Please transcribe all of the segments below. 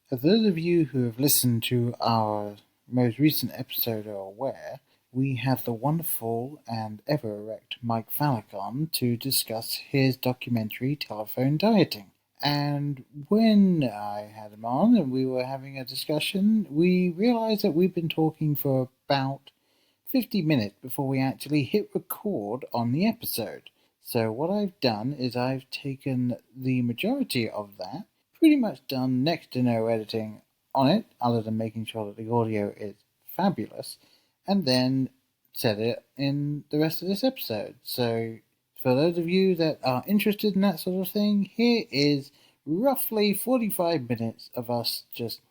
As those of you who have listened to our most recent episode are aware, we had the wonderful and ever erect Mike Fallek on to discuss his documentary Telephone Dieting. And when I had him on and we were having a discussion, we realized that we've been talking for about 50 minutes before we actually hit record on the episode. So what I've done is I've taken the majority of that, pretty much done next to no editing on it, other than making sure that the audio is fabulous, and then set it in the rest of this episode. So for those of you that are interested in that sort of thing, here is roughly 45 minutes of us just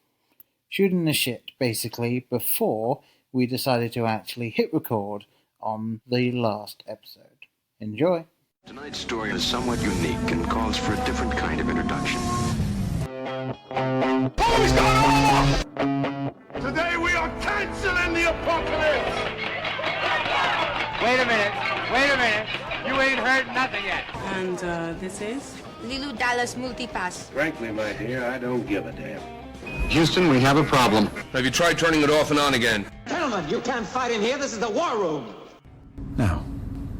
shooting the shit, basically, before we decided to actually hit record on the last episode. Enjoy! Tonight's story is somewhat unique and calls for a different kind of introduction. Who's gone off? Today we are canceling the apocalypse! Wait a minute. You ain't heard nothing yet. And this is? Lilu Dallas Multipass. Frankly, my dear, I don't give a damn. Houston, we have a problem. Have you tried turning it off and on again? Gentlemen, you can't fight in here. This is the war room. Now,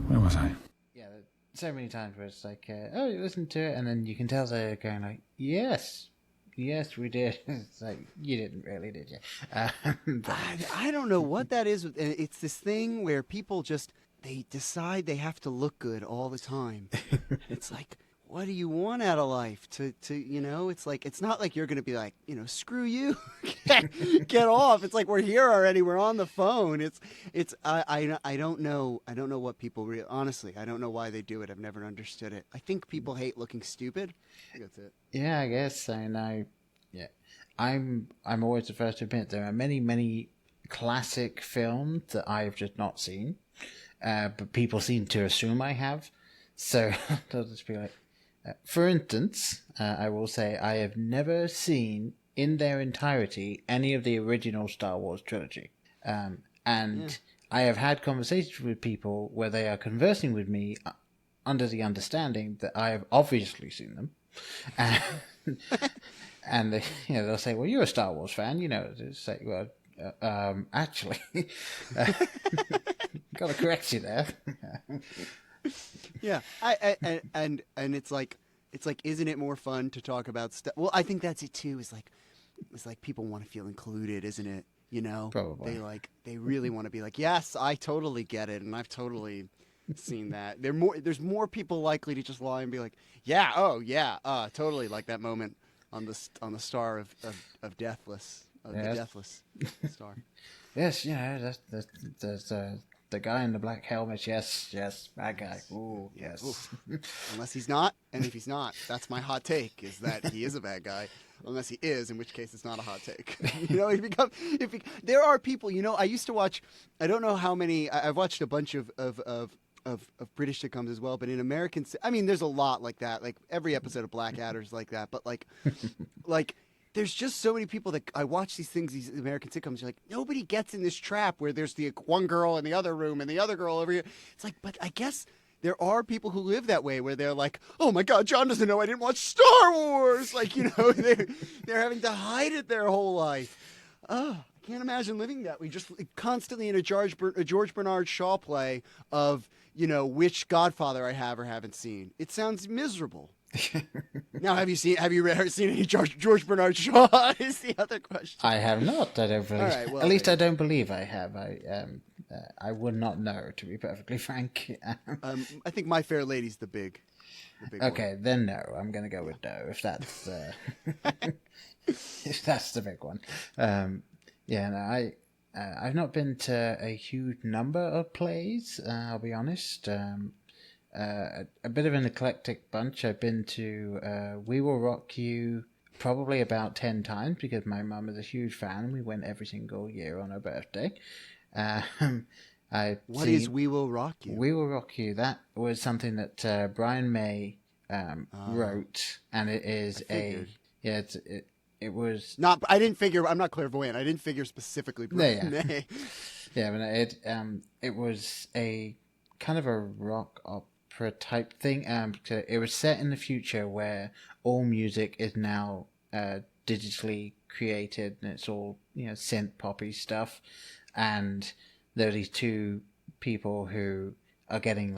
where was I? Yeah, so many times where it's like, oh, you listen to it, and then you can tell they're going like, yes, we did. It's like, you didn't really, did you? I don't know what that is. It's this thing where people just, they decide they have to look good all the time. It's like, what do you want out of life? To it's like, it's not like you're going to be like, screw you, get off. It's like, we're here already. We're on the phone. I don't know. I don't know what people honestly, I don't know why they do it. I've never understood it. I think people hate looking stupid. I think that's it. Yeah, I guess. I know. Yeah. I'm always the first to admit there are many classic films that I've just not seen. But people seem to assume I have. So they'll just be like, for instance, I will say I have never seen in their entirety any of the original Star Wars trilogy. I have had conversations with people where they are conversing with me under the understanding that I have obviously seen them. And they, they'll say, well, you're a Star Wars fan, It's like, well, actually, got to correct you there. Yeah, and it's like, isn't it more fun to talk about stuff? Well, I think that's it too. It's like people want to feel included, isn't it? Probably. They really want to be like, yes, I totally get it, and I've totally seen that. There's more people likely to just lie and be like, yeah, oh yeah, totally, like that moment on the star of Deathless, the Deathless star. Yes, that's the guy in the black helmet. Yes, that guy. Ooh, yes. Ooh. Unless he's not, and if he's not, that's my hot take: is that he is a bad guy. Unless he is, in which case it's not a hot take. There are people. I used to watch. I don't know how many. I've watched a bunch of British sitcoms as well, but in American, there's a lot like that. Like every episode of Blackadder is like that. But like there's just so many people that I watch these American sitcoms. You're like, nobody gets in this trap where there's the one girl in the other room and the other girl over here. It's like, but I guess there are people who live that way where they're like, oh my God, John doesn't know I didn't watch Star Wars. Like, they're having to hide it their whole life. Oh, I can't imagine living that way. Just constantly in a George Bernard Shaw play of, which Godfather I have or haven't seen. It sounds miserable. Now, have you seen any George Bernard Shaw? Is the other question. I have not. I don't believe. All right, well, at least I don't believe I have. I would not know, to be perfectly frank. I think My Fair Lady's the big okay, one. then no. I'm going to go with no if that's if that's the big one. I've not been to a huge number of plays. I'll be honest. A bit of an eclectic bunch. I've been to We Will Rock You probably about 10 times because my mum is a huge fan and we went every single year on her birthday. What is We Will Rock You? We Will Rock You. That was something that Brian May wrote, and it is it was not. I didn't figure. I'm not clairvoyant. I didn't figure specifically Brian May. Yeah, but it was a kind of a rock opera type thing. It was set in the future where all music is now digitally created, and it's all synth poppy stuff, and there are these two people who are getting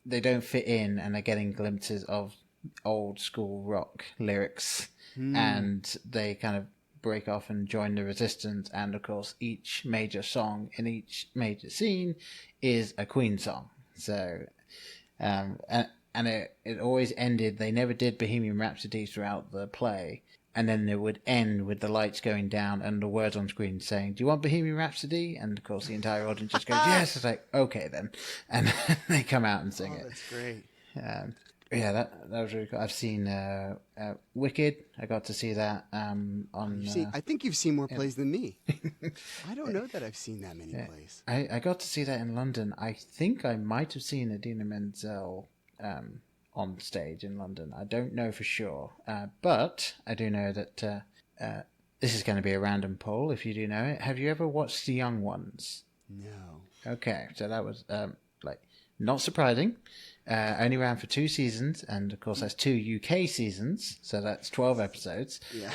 they don't fit in, and they're getting glimpses of old school rock lyrics, and they kind of break off and join the resistance. And of course, each major song in each major scene is a Queen song. So, and it always ended. They never did Bohemian Rhapsody throughout the play, and then it would end with the lights going down and the words on screen saying, "Do you want Bohemian Rhapsody?" And of course, the entire audience just goes, "Yes." It's like, okay then, and they come out and sing it. That's great. Yeah, that was really cool. I've seen Wicked. I got to see that on. I think you've seen more plays than me. I don't know that I've seen that many plays. I got to see that in London. I think I might have seen Idina Menzel on stage in London. I don't know for sure, but I do know that this is going to be a random poll. If you do know it, have you ever watched The Young Ones? No. Okay, so that was not surprising. Only ran for 2 seasons, and of course that's 2 UK seasons, so that's 12 episodes. Yeah.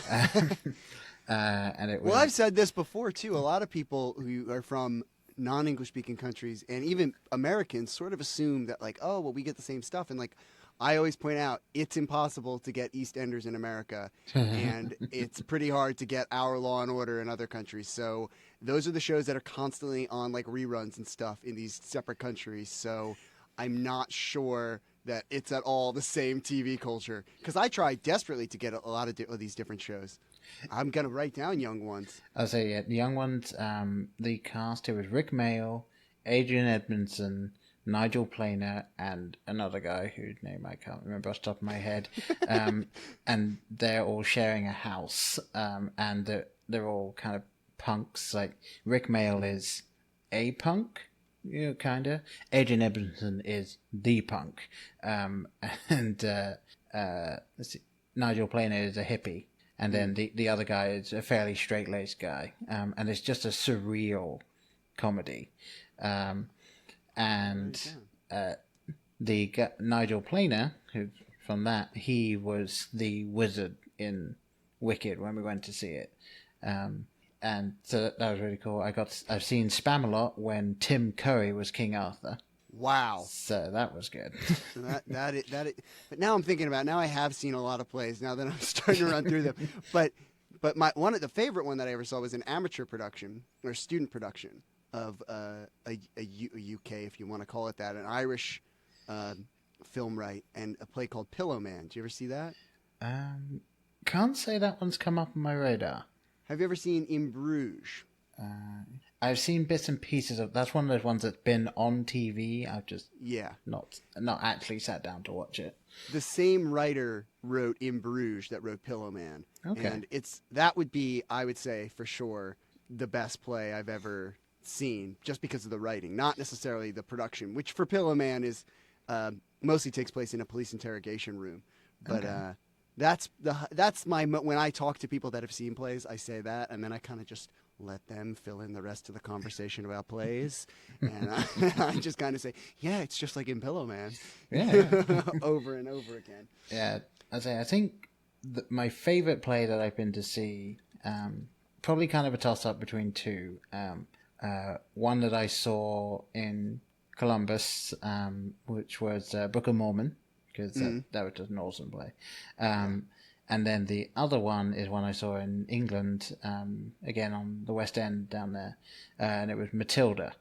And it was... Well, I've said this before too. A lot of people who are from non-English speaking countries, and even Americans, sort of assume that we get the same stuff. And I always point out, it's impossible to get EastEnders in America, and it's pretty hard to get Our Law and Order in other countries. So those are the shows that are constantly on reruns and stuff in these separate countries. So I'm not sure that it's at all the same TV culture, because I try desperately to get a lot of these different shows. I'm going to write down Young Ones. I'll say, yeah, The Young Ones, the cast, it was Rick Mayall, Adrian Edmondson, Nigel Planer, and another guy whose name I can't remember off the top of my head. And they're all sharing a house, and they're all kind of punks. Rick Mayall is a punk, kind of. Adrian Edmondson is the punk. And let's see, Nigel Planer is a hippie. And then the other guy is a fairly straight-laced guy. And it's just a surreal comedy. Nigel Planer, who from that, he was the wizard in Wicked when we went to see it. And so that was really cool. I've seen Spamalot when Tim Curry was King Arthur. Wow. So that was good. But now I'm thinking about, now I have seen a lot of plays now that I'm starting to run through them. But one of the favorite one that I ever saw was an amateur production or student production of a UK, if you want to call it that, an Irish film right, and a play called Pillow Man. Did you ever see that? Can't say that one's come up on my radar. Have you ever seen In Bruges? I've seen bits and pieces of. That's one of those ones that's been on TV. I've just not actually sat down to watch it. The same writer wrote In Bruges that wrote Pillow Man. Okay, and that would be, I would say for sure, the best play I've ever seen, just because of the writing, not necessarily the production, which for Pillow Man is mostly takes place in a police interrogation room. But that's my when I talk to people that have seen plays, I say that, and then I kind of just let them fill in the rest of the conversation about plays, and I just kind of say, yeah, it's just like in Pillow Man, over and over again. Yeah, I think my favorite play that I've been to see, probably kind of a toss-up between two. One that I saw in Columbus, which was Book of Mormon, because that was just an awesome play. And then the other one is one I saw in England, again on the West End down there, and it was Matilda.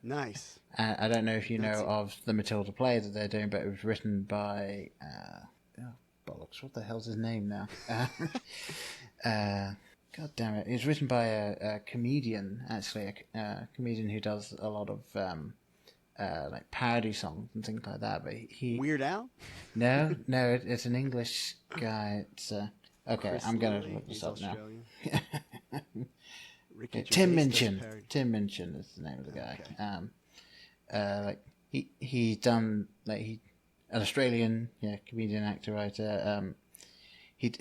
Nice. I don't know if you know of the Matilda play that they're doing, but it was written by... bollocks, what the hell's his name now? God damn it. It was written by a comedian, actually, a comedian who does a lot of parody songs and things like that. But he Weird Al? No, it's an English guy. It's okay. Chris I'm gonna Lilly, look this he's up now. Tim Minchin. Tim Minchin is the name of the guy. Okay. He's done an Australian comedian, actor, writer. He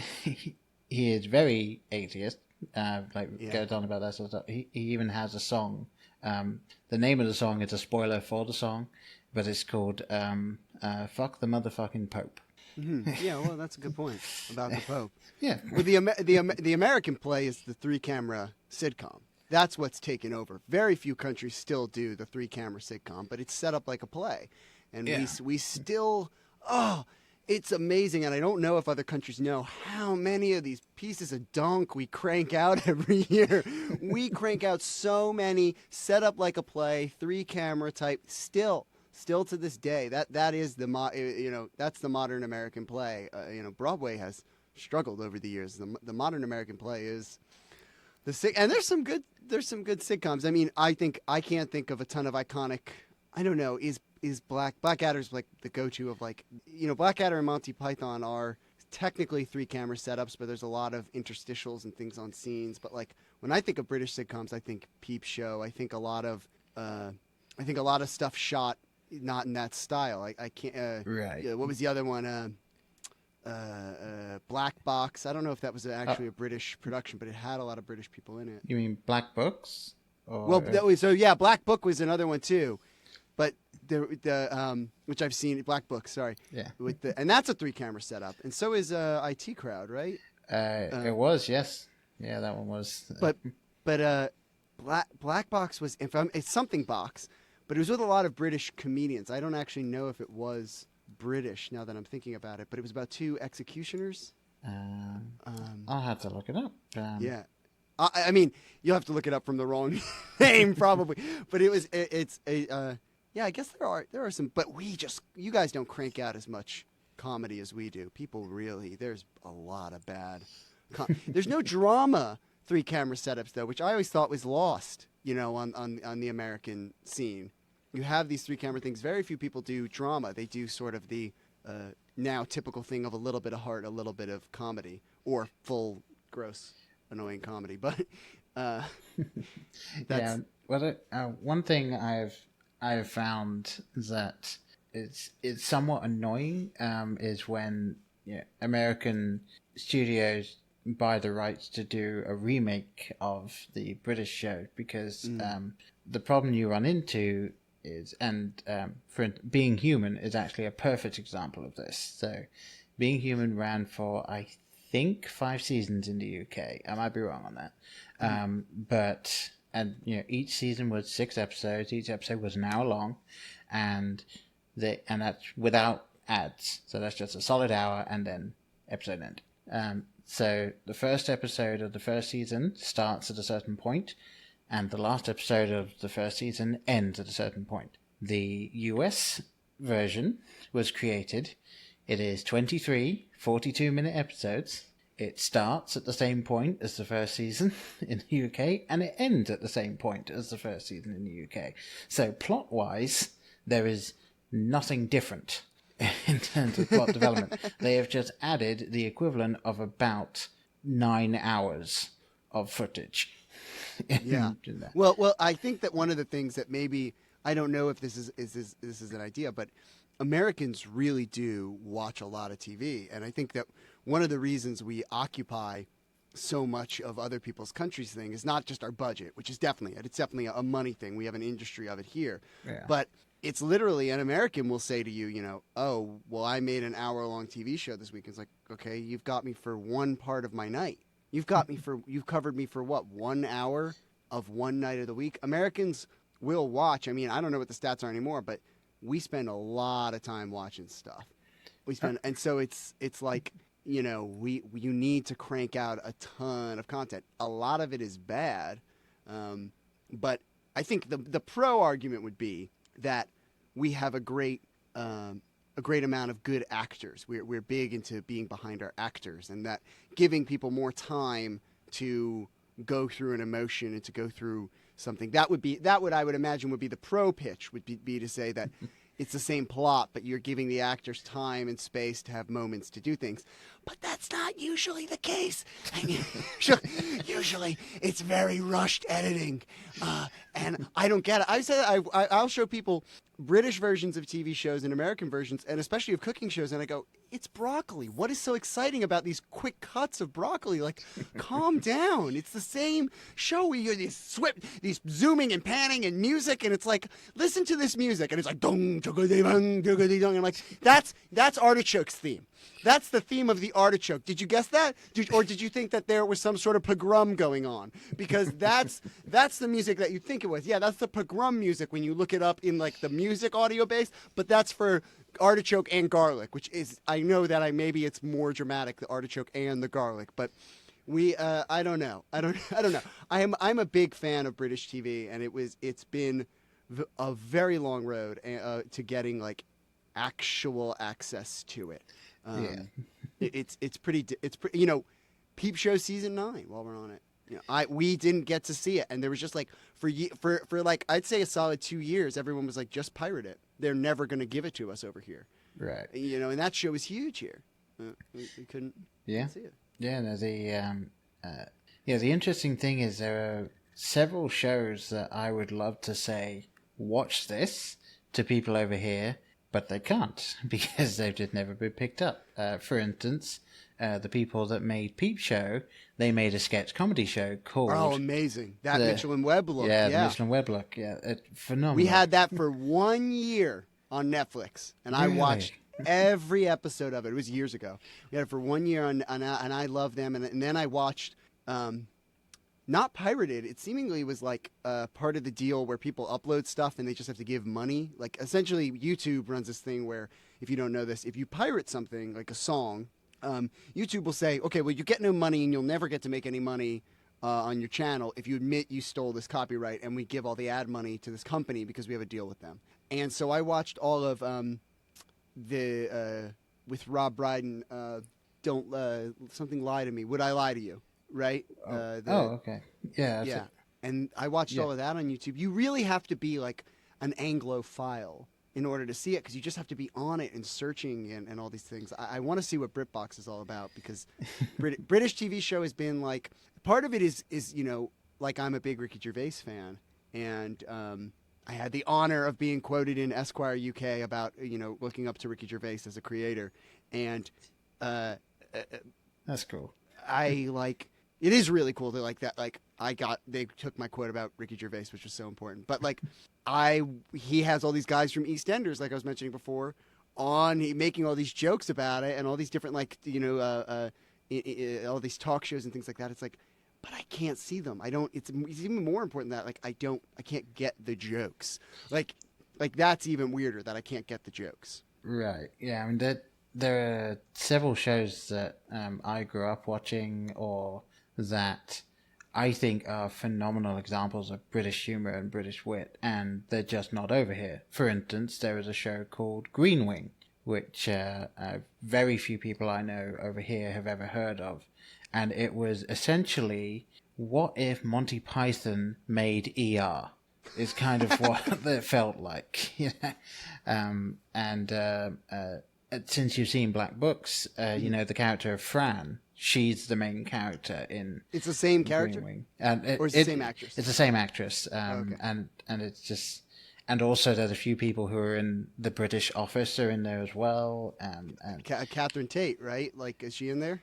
is very atheist. Goes on about that sort of stuff. He even has a song. The name of the song is a spoiler for the song, but it's called "Fuck the Motherfucking Pope." Yeah, well, that's a good point about the Pope. Yeah. Well, the American play is the 3-camera sitcom. That's what's taken over. Very few countries still do the 3-camera sitcom, but it's set up like a play, and we still it's amazing. And I don't know if other countries know how many of these pieces of dunk we crank out every year. We crank out so many set up like a play, 3-camera type. Still to this day, that is that's the modern American play. Broadway has struggled over the years. The modern American play is and there's some good sitcoms. I mean, I can't think of a ton of iconic. I don't know. Is Blackadder's like the go-to of Blackadder and Monty Python are technically 3-camera setups, but there's a lot of interstitials and things on scenes. But like when I think of British sitcoms, I think Peep Show. I think a lot of stuff shot not in that style. I can't. Right. What was the other one? Black Box. I don't know if that was actually a British production, but it had a lot of British people in it. You mean Black Books? Black Book was another one too, but the which I've seen, Black Book. Sorry. Yeah. And that's a 3-camera setup, and so is IT Crowd, right? It was, yes. Yeah, that one was. But Black Box was it's something box, but it was with a lot of British comedians. I don't actually know if it was British now that I'm thinking about it, but it was about 2 executioners. I'll have to look it up. Yeah, I mean, you'll have to look it up from the wrong name probably, but it's a yeah. I guess there are some, but you guys don't crank out as much comedy as we do. People really, there's a lot of bad. There's no drama 3-camera setups though, which I always thought was lost. On the American scene. You have these 3-camera things. Very few people do drama. They do sort of the now typical thing of a little bit of heart, a little bit of comedy, or full, gross, annoying comedy. But that's... Yeah. Well, one thing I've found that it's somewhat annoying is when American studios buy the rights to do a remake of the British show, because the problem you run into is, for Being Human is actually a perfect example of this. So Being Human ran for, I think, 5 seasons in the UK. I might be wrong on that. But each season was 6 episodes. Each episode was an hour long, and that's without ads. So that's just a solid hour and then episode end. So the first episode of the first season starts at a certain point, and the last episode of the first season ends at a certain point. The US version was created. It is 23 42-minute episodes. It starts at the same point as the first season in the UK, and it ends at the same point as the first season in the UK. So plot-wise, there is nothing different in terms of plot development. They have just added the equivalent of about 9 hours of footage. Yeah. Well, I think that one of the things that maybe, I don't know if this is an idea, but Americans really do watch a lot of TV, and I think that one of the reasons we occupy so much of other people's countries thing is not just our budget, which is definitely it. It's definitely a money thing. We have an industry of it here, but it's literally an American will say to you, oh, well, I made an hour-long TV show this week. It's like, okay, you've got me for one part of my night. You've covered me for what, 1 hour of one night of the week? Americans will watch. I mean, I don't know what the stats are anymore, but we spend a lot of time watching stuff. And so it's like, you need to crank out a ton of content. A lot of it is bad, but I think the pro argument would be that we have a great amount of good actors. We're big into being behind our actors, and that giving people more time to go through an emotion and to go through something that I would imagine would be the pro pitch would be to say that it's the same plot, but you're giving the actors time and space to have moments to do things. But that's not usually the case. I mean, usually it's very rushed editing, and I don't get it. I'll show people British versions of TV shows and American versions, and especially of cooking shows, and I go, it's broccoli. What is so exciting about these quick cuts of broccoli? Like, calm down. It's the same show. We hear these zooming and panning and music, and it's like, listen to this music, and it's like dong, chugga bang, chugga dong, and I'm like, that's Artichoke's theme. That's the theme of the artichoke. Did you guess that? Or did you think that there was some sort of pogrom going on? Because that's the music that you think it was. Yeah, that's the pogrom music when you look it up in like the music audio base. But that's for artichoke and garlic, which is, I know that maybe it's more dramatic, the artichoke and the garlic. But I don't know. I don't know. I'm a big fan of British TV, and it's been a very long road to getting like actual access to it. It's pretty. Peep Show season 9. While we're on it, we didn't get to see it, and there was just like for like I'd say a solid 2 years, everyone was like, just pirate it. They're never going to give it to us over here, right? And that show was huge here. We couldn't see it. Yeah. No, the interesting thing is there are several shows that I would love to say watch this to people over here. But they can't because they've just never been picked up. For instance, the people that made Peep Show, they made a sketch comedy show called... Oh, amazing. That Mitchell and Webb look. Yeah, the Mitchell and Webb look. Yeah, phenomenal. We had that for 1 year on Netflix, and I watched every episode of it. It was years ago. We had it for 1 year, and I love them. And then I watched... not pirated. It seemingly was like part of the deal where people upload stuff and they just have to give money. Like essentially YouTube runs this thing where, if you don't know this, if you pirate something like a song, YouTube will say, okay, well, you get no money and you'll never get to make any money on your channel if you admit you stole this copyright, and we give all the ad money to this company because we have a deal with them. And so I watched all of with Rob Brydon, Something Lie to Me. Would I Lie to You? Right? Okay. Yeah. Yeah. And I watched all of that on YouTube. You really have to be like an Anglophile in order to see it, because you just have to be on it and searching and all these things. I want to see what BritBox is all about, because British TV show has been like, part of it is like, I'm a big Ricky Gervais fan, and I had the honor of being quoted in Esquire UK about looking up to Ricky Gervais as a creator, and that's cool. It is really cool. They're like that. Like they took my quote about Ricky Gervais, which was so important. But like, he has all these guys from EastEnders, like I was mentioning before, making all these jokes about it, and all these different all these talk shows and things like that. It's like, but I can't see them. I don't. It's even more important than that. Like I can't get the jokes. Like that's even weirder, that I can't get the jokes. Right. Yeah. I mean, there are several shows that I grew up watching, or that I think are phenomenal examples of British humour and British wit, and they're just not over here. For instance, there is a show called Green Wing, which very few people I know over here have ever heard of. And it was essentially, what if Monty Python made ER? Is kind of what it felt like. Since you've seen Black Books, the character of Fran, she's the main character in... It's the same character? Wing. Or is it the same actress? It's the same actress. Okay. And it's just... And also there's a few people who are in the British Office are in there as well. Catherine Tate, right? Like, is she in there?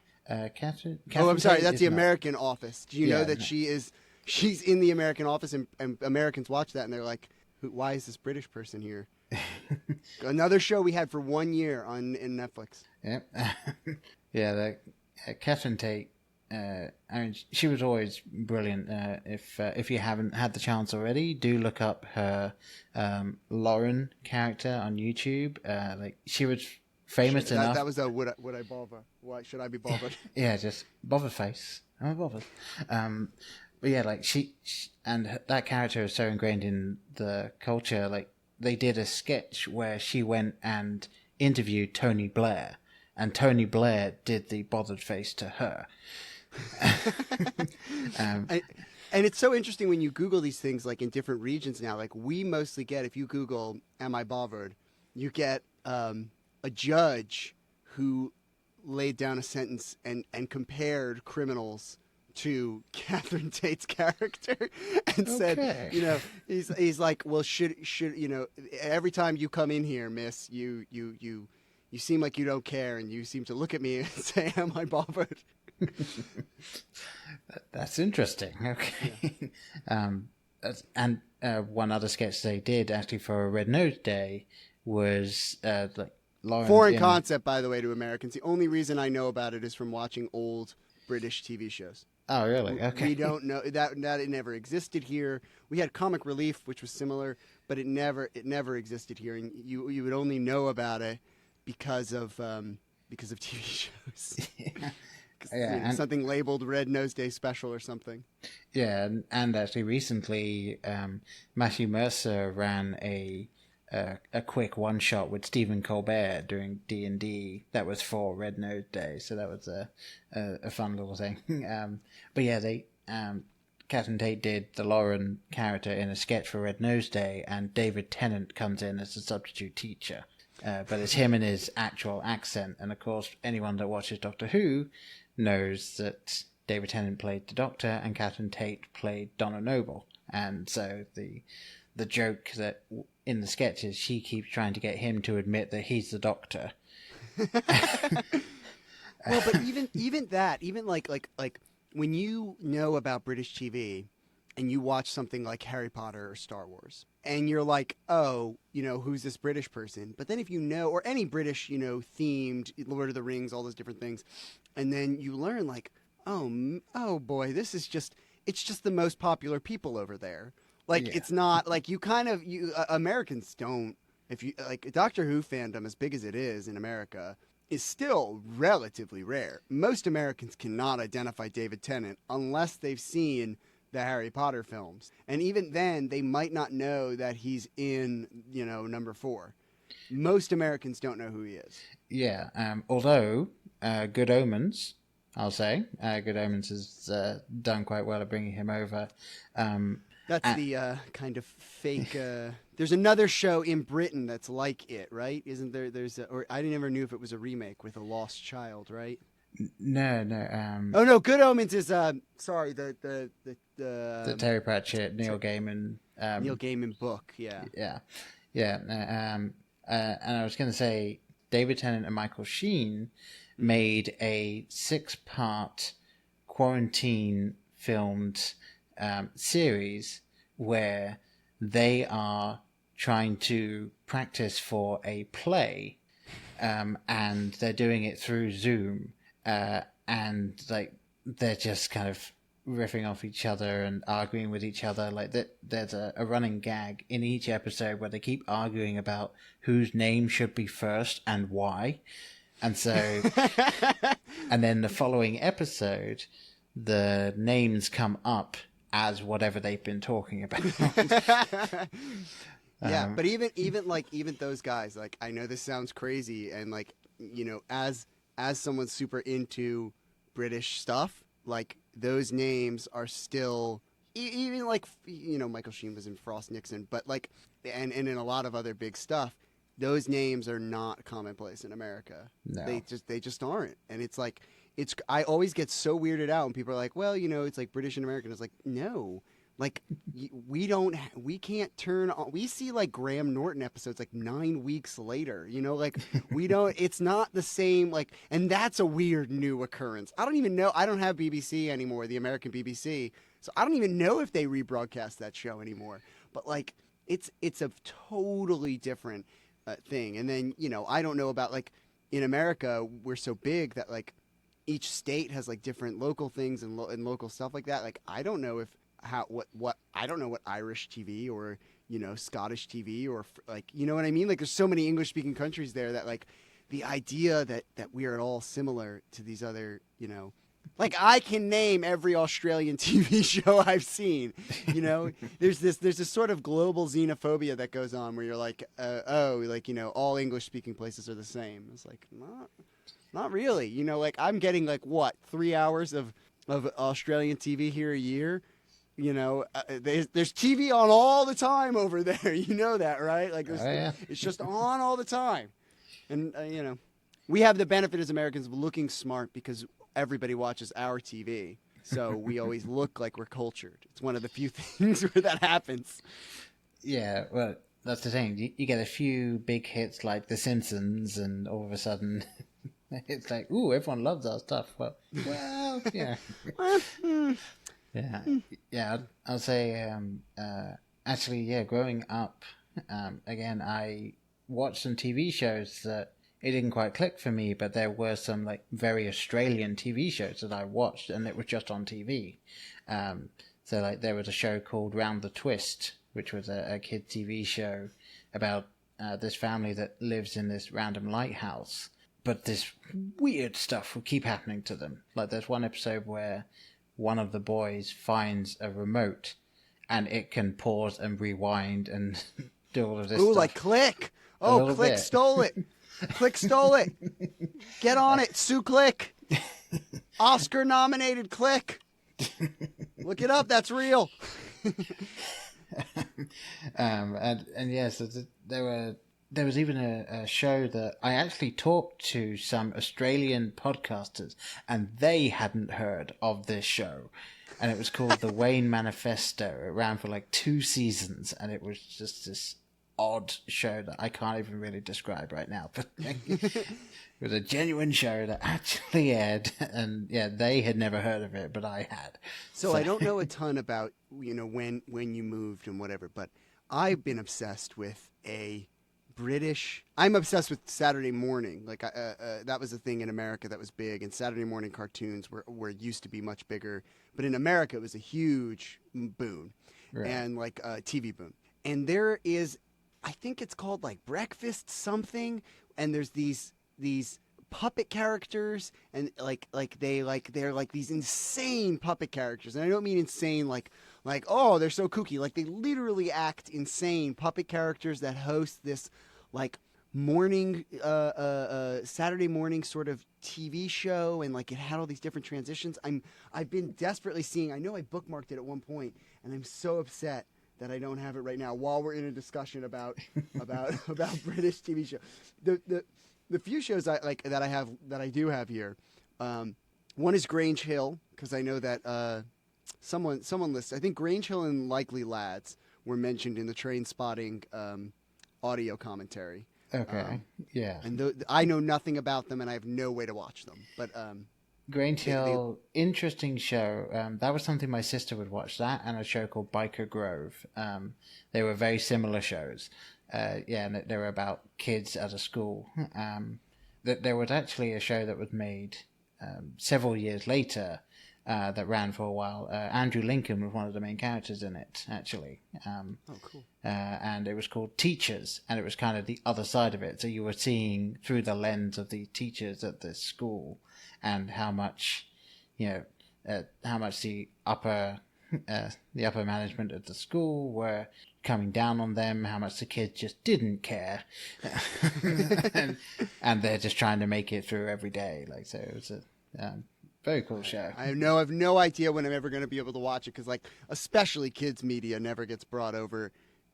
Catherine I'm sorry, Tate that's is the not. American Office. Do you know that she's in the American Office, and Americans watch that and they're like, why is this British person here? Another show we had for 1 year in Netflix. Yep. Catherine Tate. I mean, she was always brilliant. If you haven't had the chance already, do look up her Lauren character on YouTube. She was famous enough. That was a would I bother? Why should I be bothered? Yeah, just bother face. I'm bothered. But yeah, she and that character is so ingrained in the culture. Like, they did a sketch where she went and interviewed Tony Blair, and Tony Blair did the bothered face to her. And it's so interesting when you Google these things, like in different regions now. Like, we mostly get, if you Google "Am I bothered?" you get a judge who laid down a sentence and compared criminals to Catherine Tate's character and said, you know, he's like, well, should you know, every time you come in here, miss, you seem like you don't care, and you seem to look at me and say, am I bothered? That's interesting. Okay. Yeah. And one other sketch they did actually for a Red Nose Day was like Lauren foreign concept, by the way, to Americans. The only reason I know about it is from watching old British TV shows. Oh, really? Okay. We don't know that it never existed here. We had Comic Relief, which was similar, but it never existed here, and you would only know about it because of TV shows. Yeah, and something labeled Red Nose Day Special or something. Yeah, and actually recently, Matthew Mercer ran a quick one shot with Stephen Colbert doing D&D that was for Red Nose Day, so that was a fun little thing. But yeah, Catherine Tate did the Lauren character in a sketch for Red Nose Day, and David Tennant comes in as a substitute teacher. But it's him in his actual accent, and of course, anyone that watches Doctor Who knows that David Tennant played the Doctor and Catherine Tate played Donna Noble, and so the joke that in the sketches she keeps trying to get him to admit that he's the Doctor. Well, but even that, like when you know about British TV and you watch something like Harry Potter or Star Wars, and you're like, oh, you know, who's this British person? But then if you know, or any British, you know, themed Lord of the Rings, all those different things, and then you learn like, oh boy, it's just the most popular people over there. Like, yeah. It's not like Americans don't, if you like Doctor Who fandom, as big as it is in America, is still relatively rare. Most Americans cannot identify David Tennant unless they've seen the Harry Potter films. And even then, they might not know that he's in, you know, number 4. Most Americans don't know who he is. Yeah, although Good Omens, I'll say, Good Omens has done quite well at bringing him over. That's the kind of fake... there's another show in Britain that's like it, right? Isn't there? Or I never knew if it was a remake with a lost child, right? No. Oh no, Good Omens is sorry, the Terry Pratchett, Neil Gaiman, Neil Gaiman book, yeah. And I was going to say, David Tennant and Michael Sheen made a 6-part quarantine filmed series where they are trying to practice for a play, and they're doing it through Zoom. And like they're just kind of riffing off each other and arguing with each other. Like there's a running gag in each episode where they keep arguing about whose name should be first and why. And so, and then the following episode, the names come up as whatever they've been talking about. Yeah, but even those guys, like, I know this sounds crazy, and like, you know, as someone super into British stuff, like, those names are still, even like, you know, Michael Sheen was in Frost Nixon, but like, and in a lot of other big stuff, those names are not commonplace in America. No. They just aren't. And it's like, I always get so weirded out when people are like, well, you know, it's like British and American. It's like, no. Like, we can't turn on, we see like Graham Norton episodes like 9 weeks later, you know, like it's not the same, like, and that's a weird new occurrence. I don't even know, I don't have BBC anymore, the American BBC, so I don't even know if they rebroadcast that show anymore, but like, it's a totally different thing. And then, you know, I don't know about, like, in America, we're so big that like each state has like different local things and local stuff like that. Like, I don't know if, I don't know what Irish TV or, you know, Scottish TV or, like, you know what I mean? Like, there's so many English speaking countries there that, like, the idea that we are all similar to these other, you know, like, I can name every Australian TV show I've seen, you know, there's this sort of global xenophobia that goes on where you're like, oh, like, you know, all English speaking places are the same. It's like, not really, you know, like, I'm getting like, what, 3 hours of Australian TV here a year. You know, there's TV on all the time over there. You know that, right? Like, It's just on all the time. And, you know, we have the benefit as Americans of looking smart because everybody watches our TV. So we always look like we're cultured. It's one of the few things where that happens. Yeah, well, that's the thing. You get a few big hits like The Simpsons, and all of a sudden it's like, ooh, everyone loves our stuff. Well, yeah. Yeah, I'll say, actually, yeah, growing up, again, I watched some TV shows that it didn't quite click for me, but there were some like very Australian TV shows that I watched, and it was just on TV. So like there was a show called Round the Twist, which was a kid TV show about this family that lives in this random lighthouse, but this weird stuff will keep happening to them. Like there's one episode where one of the boys finds a remote, and it can pause and rewind and do all of this stuff. Like Click. Oh, Click stole it. Click stole it. Get on it, Sue Click. Oscar-nominated Click. Look it up. That's real. And yes, there was even a show that I actually talked to some Australian podcasters, and they hadn't heard of this show, and it was called The Wayne Manifesto. It ran for like 2 seasons, and it was just this odd show that I can't even really describe right now, but it was a genuine show that actually aired, and yeah, they had never heard of it, but I had. So I don't know a ton about, when you moved and whatever, but I've been obsessed with I'm obsessed with Saturday morning. Like that was a thing in America that was big, and Saturday morning cartoons were used to be much bigger, but in America it was a huge boom, right. And like a TV boom. And there is, I think it's called like Breakfast something, and there's these puppet characters, and they're like these insane puppet characters, and I don't mean insane like oh they're so kooky, like they literally act insane puppet characters that host this like morning Saturday morning sort of TV show, and like it had all these different transitions. I've been desperately seeing, I know I bookmarked it at one point, and I'm so upset that I don't have it right now while we're in a discussion about British TV show. The few shows that I do have here, one is Grange Hill, because I know that someone lists. I think Grange Hill and Likely Lads were mentioned in the Train Spotting audio commentary. Okay, yeah. And I know nothing about them, and I have no way to watch them. But Grange Hill, interesting show. That was something my sister would watch, that and a show called Biker Grove. They were very similar shows. And they were about kids at a school. There was actually a show that was made several years later that ran for a while. Andrew Lincoln was one of the main characters in it, actually. Oh, cool. And it was called Teachers, and it was kind of the other side of it. So you were seeing through the lens of the teachers at this school, and how much the upper management of the school were coming down on them, how much the kids just didn't care, and they're just trying to make it through every day. Like, so it was a very cool show. I have no idea when I'm ever going to be able to watch it, because like especially kids media never gets brought over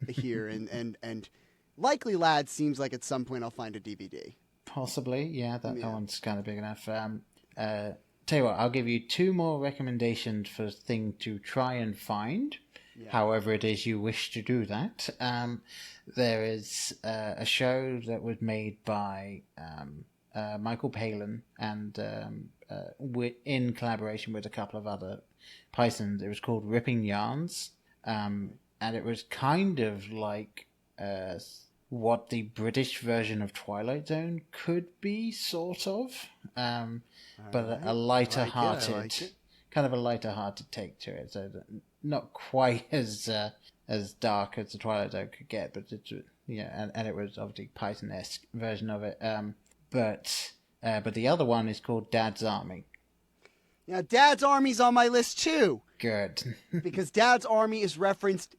here, and Likely Lads seems like at some point I'll find a DVD. Possibly, yeah. That one's kind of big enough. Tell you what, I'll give you 2 more recommendations for thing to try and find. Yeah. However it is you wish to do that. There is a show that was made by Michael Palin, and in collaboration with a couple of other Pythons. It was called Ripping Yarns, and it was kind of like what the British version of Twilight Zone could be, sort of, but a lighter-hearted, kind of a lighter-hearted take to it. So not quite as dark as the Twilight Zone could get, but it's, and it was obviously Python-esque version of it. But the other one is called Dad's Army. Now, Dad's Army's on my list too. Good. Because Dad's Army is referenced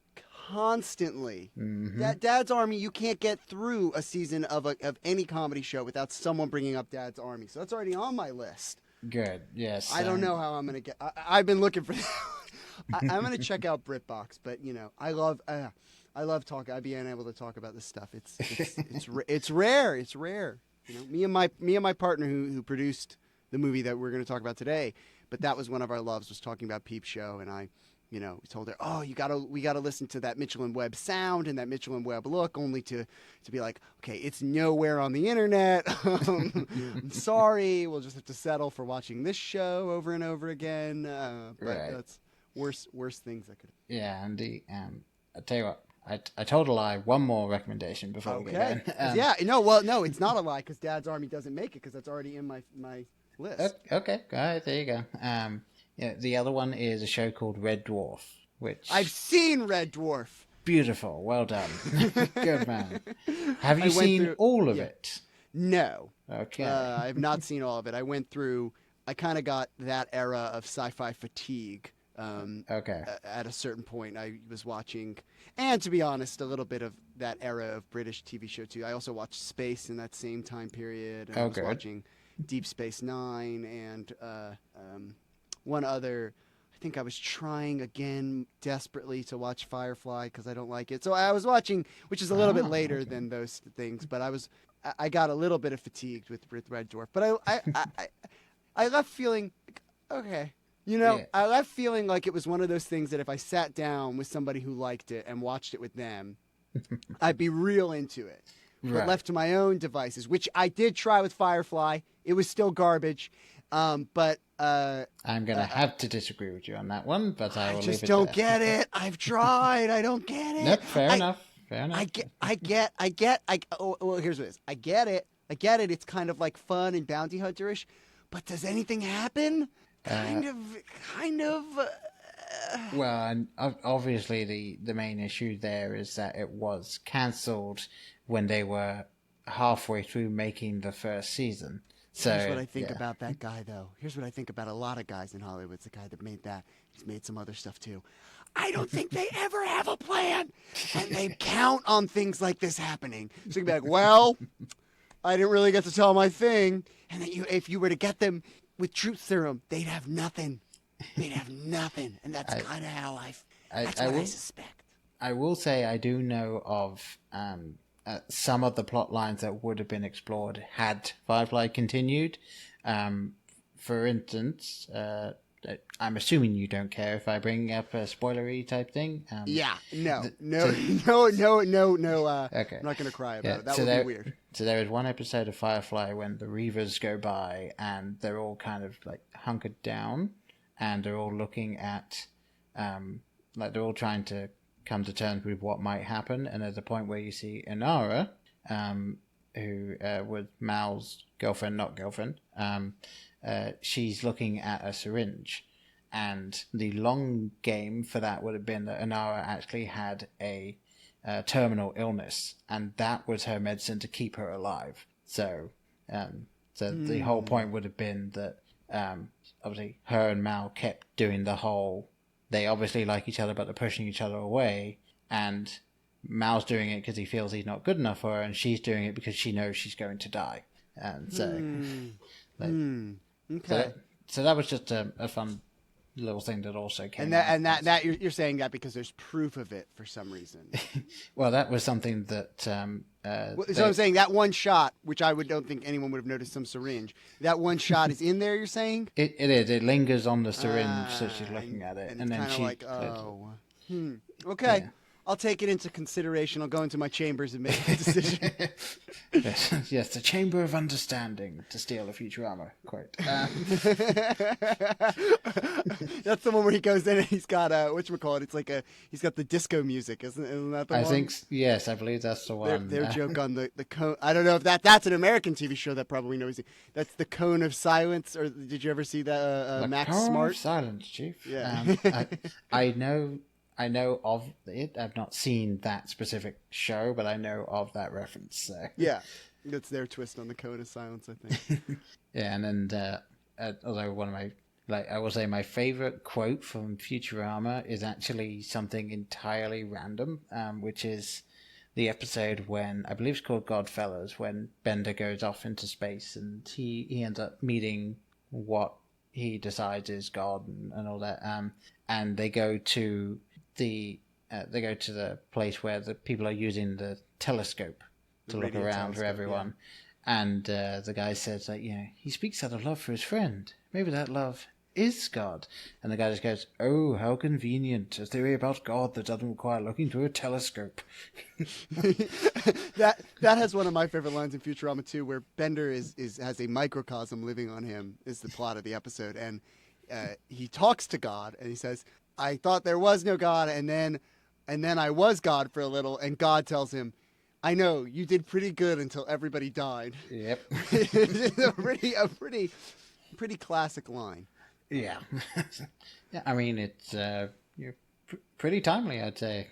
constantly. Mm-hmm. Dad's Army, you can't get through a season of any comedy show without someone bringing up Dad's Army. So that's already on my list. Good. Yes. I don't know how I'm going to get... I've been looking for that. I'm going to check out BritBox, but, I love being able to talk about this stuff. It's rare. It's rare. Me and my partner who produced the movie that we're going to talk about today, But that was one of our loves, was talking about Peep Show, and I, we told her, oh, we gotta listen to that Mitchell and Webb sound and that Mitchell and Webb look, only to be like, okay, it's nowhere on the internet. I'm sorry, we'll just have to settle for watching this show over and over again. But that's worse things that could. Yeah, and I tell you what, I told a lie. One more recommendation before we get going. No, it's not a lie because Dad's Army doesn't make it because that's already in my list. Okay, all right, there you go. The other one is a show called Red Dwarf, which I've seen Red Dwarf. Beautiful, well done, good man. Have you seen all of it? No. Okay. I've not seen all of it. I kind of got that era of sci-fi fatigue. At a certain point, I was watching, and to be honest, a little bit of that era of British TV show too. I also watched Space in that same time period. I was watching Deep Space Nine and one other. I think I was trying again desperately to watch Firefly because I don't like it. So I was watching, which is a little bit later than those things, but I got a little bit of fatigued with Red Dwarf. But I left feeling okay. I left feeling like it was one of those things that if I sat down with somebody who liked it and watched it with them, I'd be real into it. But left to my own devices, which I did try with Firefly, it was still garbage. But I'm going to have to disagree with you on that one, but I will just leave it don't there. get it. I've tried. I don't get it. Nope, fair enough. Well, here's what it is. I get it. It's kind of like fun and bounty hunterish, but does anything happen? Kind of. Well, and obviously the main issue there is that it was cancelled when they were halfway through making the first season. So, here's what I think about that guy, though. Here's what I think about a lot of guys in Hollywood. It's the guy that made that. He's made some other stuff, too. I don't think they ever have a plan, and they count on things like this happening. So you can be like, well, I didn't really get to tell my thing. And then if you were to get them with truth serum, they'd have nothing. And that's kind of how I suspect. I will say I do know of some of the plot lines that would have been explored had Firefly continued. For instance, I'm assuming you don't care if I bring up a spoilery type thing. No. Okay. I'm not going to cry about it. That would be weird. So there is one episode of Firefly when the Reavers go by and they're all kind of like hunkered down and they're all looking at, like they're all trying to come to terms with what might happen. And there's a point where you see Inara, who was Mal's girlfriend, not girlfriend, she's looking at a syringe. And the long game for that would have been that Inara actually had a terminal illness, and that was her medicine to keep her alive. So the whole point would have been that obviously her and Mal kept doing the whole, they obviously like each other but they're pushing each other away, and Mal's doing it because he feels he's not good enough for her, and she's doing it because she knows she's going to die. And so okay. So that was just a fun little thing that also came. And that you're saying that because there's proof of it for some reason. Well, that was something that. So I'm saying that one shot, which I don't think anyone would have noticed, some syringe. That one shot is in there. You're saying it is. It lingers on the syringe, so she's looking at it, and then she's like, okay. Yeah. I'll take it into consideration. I'll go into my chambers and make a decision. Yes, the Chamber of Understanding, to steal a Futurama quote. That's the one where he goes in and he's got whatchamacallit. It's like he's got the disco music, isn't that the one? I think yes, I believe that's the one. Their joke on the cone. I don't know if that's an American TV show that probably knows. That's the Cone of Silence. Or did you ever see that Max Cone Smart? Of Silence, Chief. Yeah. I know of it. I've not seen that specific show, but I know of that reference. So. Yeah, that's their twist on the Code of Silence, I think. Yeah, and then although one of my, I will say my favorite quote from Futurama is actually something entirely random, which is the episode when, I believe it's called Godfellas, when Bender goes off into space and he ends up meeting what he decides is God and all that. And they go to the place where the people are using the telescope to look around for everyone. Yeah. And the guy says that, he speaks out of love for his friend. Maybe that love is God? And the guy just goes, oh, how convenient. A theory about God that doesn't require looking through a telescope. That has one of my favorite lines in Futurama too, where Bender has a microcosm living on him, is the plot of the episode. And he talks to God and he says, I thought there was no God, and then I was God for a little, and God tells him, I know, you did pretty good until everybody died. Yep. It's a pretty classic line. Yeah. Yeah, I mean, it's you're pretty timely, I'd say.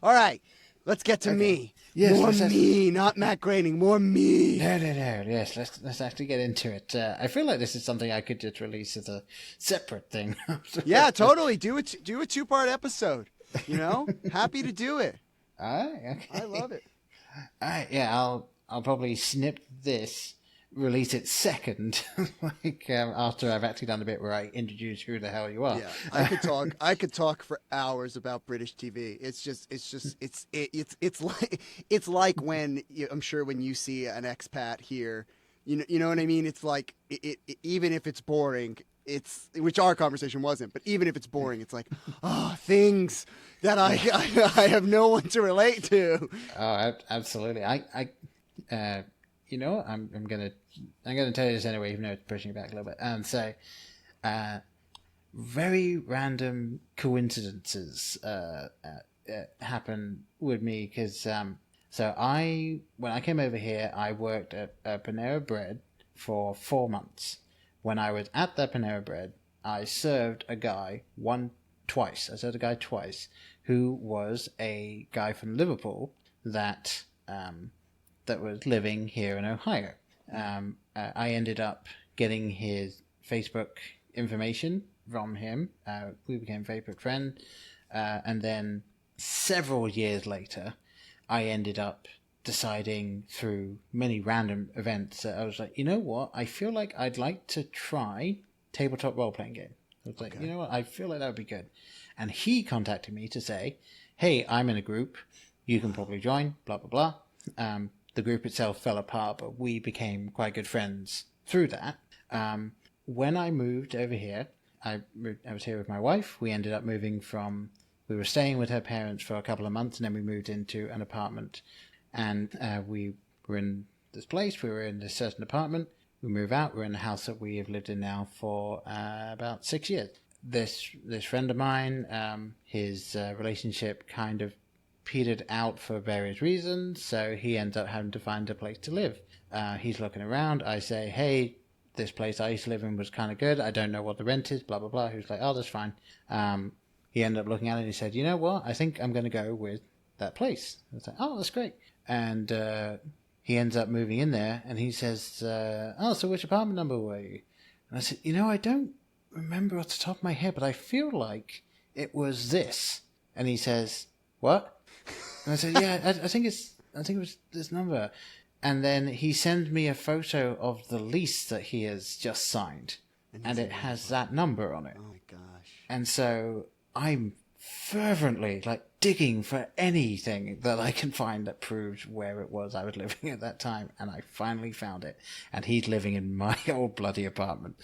All right, let's get to me. Yes, more me, not Matt Groening, more me. No. Yes, let's actually get into it. I feel like this is something I could just release as a separate thing. Yeah, totally. Do a 2-part episode. You know, happy to do it. All right, okay. I love it. All right, yeah, I'll probably snip this, release it second, after I've actually done the bit where I introduce who the hell you are. Yeah, I could talk for hours about British TV. It's like when I'm sure when you see an expat here, you know what I mean. It's like even if it's boring. Which our conversation wasn't, but even if it's boring, it's like, things that I have no one to relate to. Oh, absolutely. I'm gonna tell you this anyway, even though it's pushing it back a little bit. So, very random coincidences happen with me because when I came over here, I worked at Panera Bread for 4 months. When I was at the Panera Bread, I served a guy twice. I served a guy twice who was a guy from Liverpool that was living here in Ohio. I ended up getting his Facebook information from him. We became very good friends. And then several years later, I ended up deciding through many random events that I was like, you know what? I feel like I'd like to try tabletop role-playing game. I was like, you know what? I feel like that would be good. And he contacted me to say, hey, I'm in a group. You can probably join, blah, blah, blah. The group itself fell apart, but we became quite good friends through that. When I moved over here, I was here with my wife. We ended up we were staying with her parents for a couple of months, and then we moved into an apartment. And we were in this place. We were in this certain apartment. We move out. We're in a house that we have lived in now for about 6 years. This friend of mine, his relationship kind of petered out for various reasons, so he ends up having to find a place to live. He's looking around. I say, hey, this place I used to live in was kind of good. I don't know what the rent is, blah, blah, blah. He was like, oh, that's fine. He ended up looking at it and he said, you know what? I think I'm going to go with that place. I was like, oh, that's great. And he ends up moving in there, and he says, so which apartment number were you? And I said, I don't remember off the top of my head, but I feel like it was this. And he says, what? And I said, yeah, I think it was this number. And then he sends me a photo of the lease that he has just signed, and it has that number on it. Oh my gosh. And so I'm fervently digging for anything that I can find that proves where it was I was living at that time, and I finally found it. And he's living in my old bloody apartment.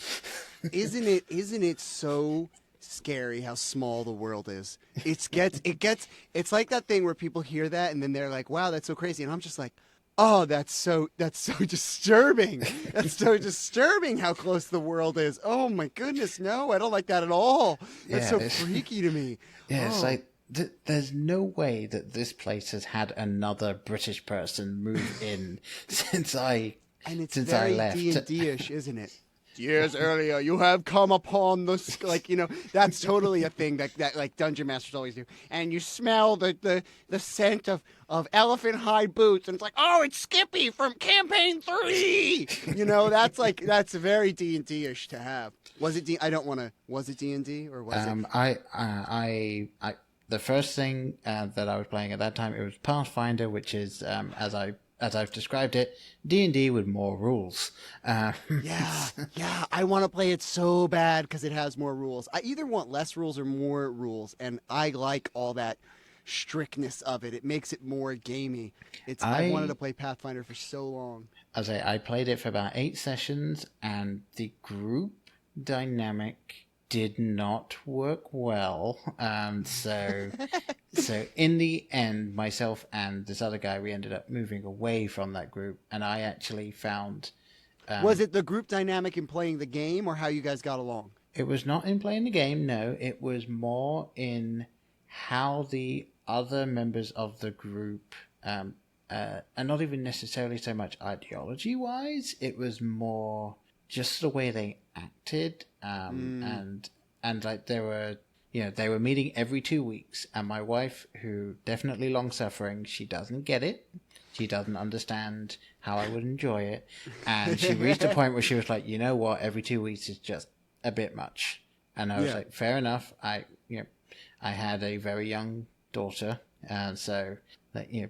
Isn't it so scary how small the world is? It's like that thing where people hear that and then they're like, wow, that's so crazy, and I'm just like, oh, that's so disturbing. That's so disturbing how close the world is. Oh my goodness, no, I don't like that at all. That's so freaky to me. Yeah, it's like there's no way that this place has had another British person move in since I left. D&D-ish, isn't it? Years earlier, you have come upon the that's totally a thing that dungeon masters always do. And you smell the scent of elephant hide boots, and it's like, oh, it's Skippy from Campaign 3. That's very D&D-ish to have. Was it was it D&D or was it? The first thing that I was playing at that time, it was Pathfinder, which is as I've described it, D&D with more rules. Yeah, I want to play it so bad because it has more rules. I either want less rules or more rules, and I like all that strictness of it. It makes it more gamey. I wanted to play Pathfinder for so long. I played it for about 8 sessions, and the group dynamic did not work well. So in the end, myself and this other guy, we ended up moving away from that group, and I actually found... was it the group dynamic in playing the game, or how you guys got along? It was not in playing the game, no. It was more in how the other members of the group, and not even necessarily so much ideology-wise, it was more just the way they acted, and like they were meeting every 2 weeks, and my wife, who definitely long-suffering, she doesn't get it. She doesn't understand how I would enjoy it, and she reached a point where she was like, you know what, every 2 weeks is just a bit much. And I was like, fair enough. I had a very young daughter, and so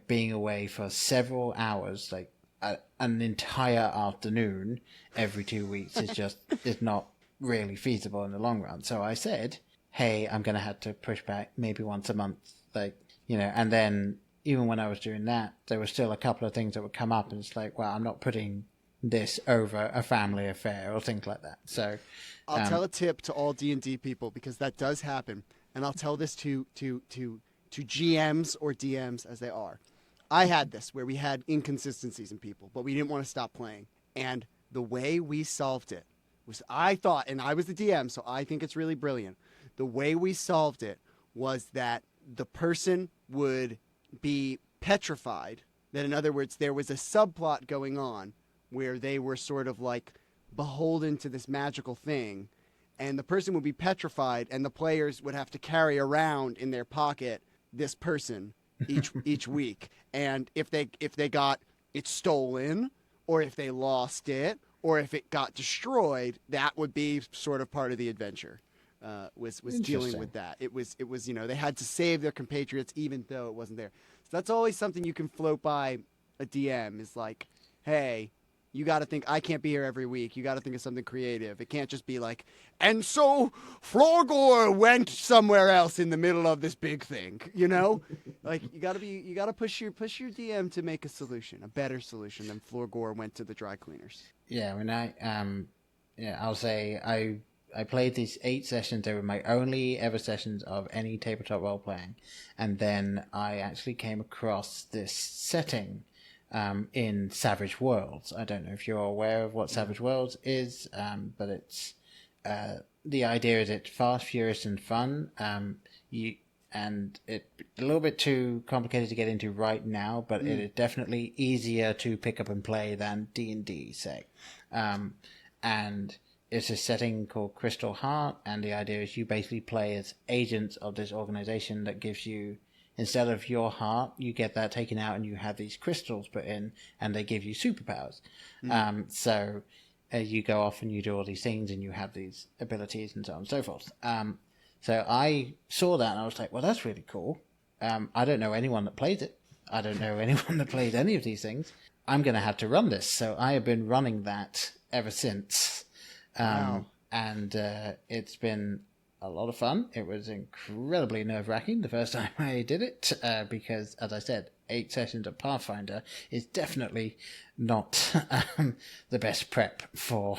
being away for several hours, like an entire afternoon every 2 weeks is not really feasible in the long run. So I said, hey, I'm going to have to push back maybe once a month, and then even when I was doing that, there were still a couple of things that would come up, and it's like, well, I'm not putting this over a family affair or things like that. So I'll tell a tip to all D&D people, because that does happen, and I'll tell this to GMs or DMs as they are. I had this where we had inconsistencies in people, but we didn't want to stop playing. And the way we solved it was, I thought, and I was the DM, so I think it's really brilliant. The way we solved it was that the person would be petrified. That, in other words, there was a subplot going on where they were sort of like beholden to this magical thing, and the person would be petrified, and the players would have to carry around in their pocket this person each week. And if they got it stolen, or if they lost it, or if it got destroyed, that would be sort of part of the adventure. Was dealing with that. It was they had to save their compatriots even though it wasn't there. So that's always something you can float by a DM, is like, hey, you got to think, I can't be here every week. You got to think of something creative. It can't just be like, and so Florgor went somewhere else in the middle of this big thing, Like, you got to push your DM to make a solution, a better solution than Florgor went to the dry cleaners. Yeah, I'll say I played these 8 sessions. They were my only ever sessions of any tabletop role playing, and then I actually came across this setting in Savage Worlds. I don't know if you're aware of what Savage Worlds is, but it's the idea is it's fast, furious, and fun. And it's a little bit too complicated to get into right now, but it is definitely easier to pick up and play than D&D, say. And it's a setting called Crystal Heart, and the idea is you basically play as agents of this organization that gives you, instead of your heart, you get that taken out and you have these crystals put in, and they give you superpowers. So you go off and you do all these things, and you have these abilities and so on and so forth. So I saw that and I was like, well, that's really cool. I don't know anyone that plays it. I don't know anyone that plays any of these things. I'm going to have to run this. So I have been running that ever since. Wow. And it's been a lot of fun. It was incredibly nerve-wracking the first time I did it, because, as I said, 8 sessions of Pathfinder is definitely not the best prep for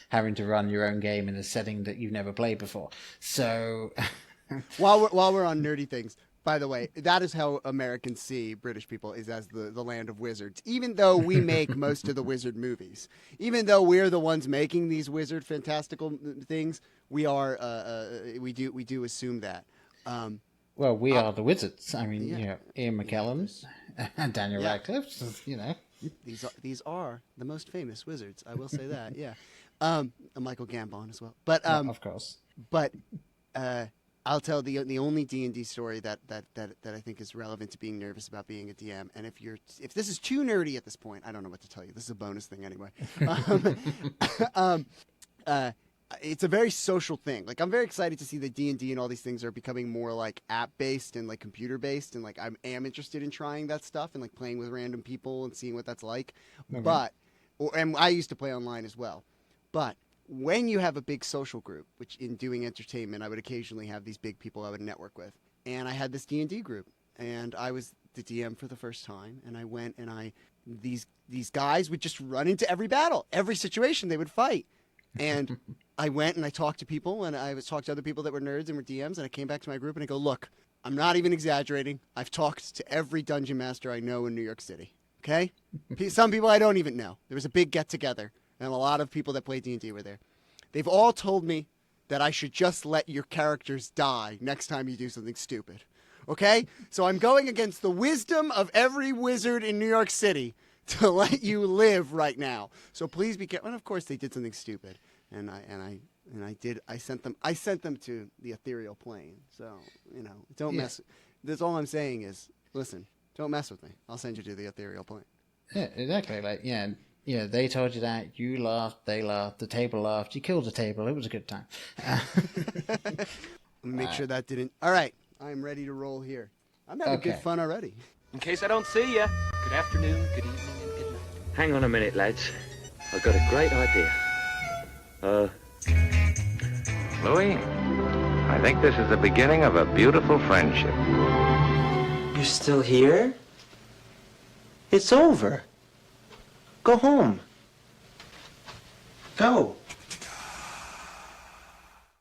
having to run your own game in a setting that you've never played before. So, while we're on nerdy things, by the way, that is how Americans see British people, is as the land of wizards. Even though we make most of the wizard movies, even though we're the ones making these wizard fantastical things, we are we do assume that. Well, we are the wizards. I mean, Ian McKellen and Daniel Radcliffe. These are the most famous wizards. I will say that. Yeah, Michael Gambon as well. But of course. But I'll tell the only D&D story that I think is relevant to being nervous about being a DM. And if this is too nerdy at this point, I don't know what to tell you. This is a bonus thing anyway. It's a very social thing. Like, I'm very excited to see that D&D and all these things are becoming more like app-based and like computer-based, and like I am interested in trying that stuff and like playing with random people and seeing what that's like. Okay. And I used to play online as well. But when you have a big social group, which in doing entertainment, I would occasionally have these big people I would network with. And I had this D&D group. and I was the DM for the first time, and I went and these guys would just run into every battle, every situation they would fight. And I went and I talked to people, and I was talking to other people that were nerds and were DMs, and I came back to my group and I go, look, I'm not even exaggerating. I've talked to every dungeon master I know in New York City. Okay? Some people I don't even know. There was a big get-together, and a lot of people that play D&D were there. They've all told me that I should just let your characters die next time you do something stupid. Okay? So I'm going against the wisdom of every wizard in New York City to let you live right now. So please be careful. And of course they did something stupid. And I sent them to the ethereal plane. So, don't mess. That's all I'm saying is, listen, don't mess with me. I'll send you to the ethereal plane. Yeah, exactly. They told you that, you laughed, they laughed, the table laughed, you killed the table, it was a good time. Let me make sure that didn't... All right, I'm ready to roll here. I'm having good fun already. In case I don't see you, good afternoon, good evening, and good night. Hang on a minute, lads. I've got a great idea. Louis, I think this is the beginning of a beautiful friendship. You're still here? It's over. Go home. Go.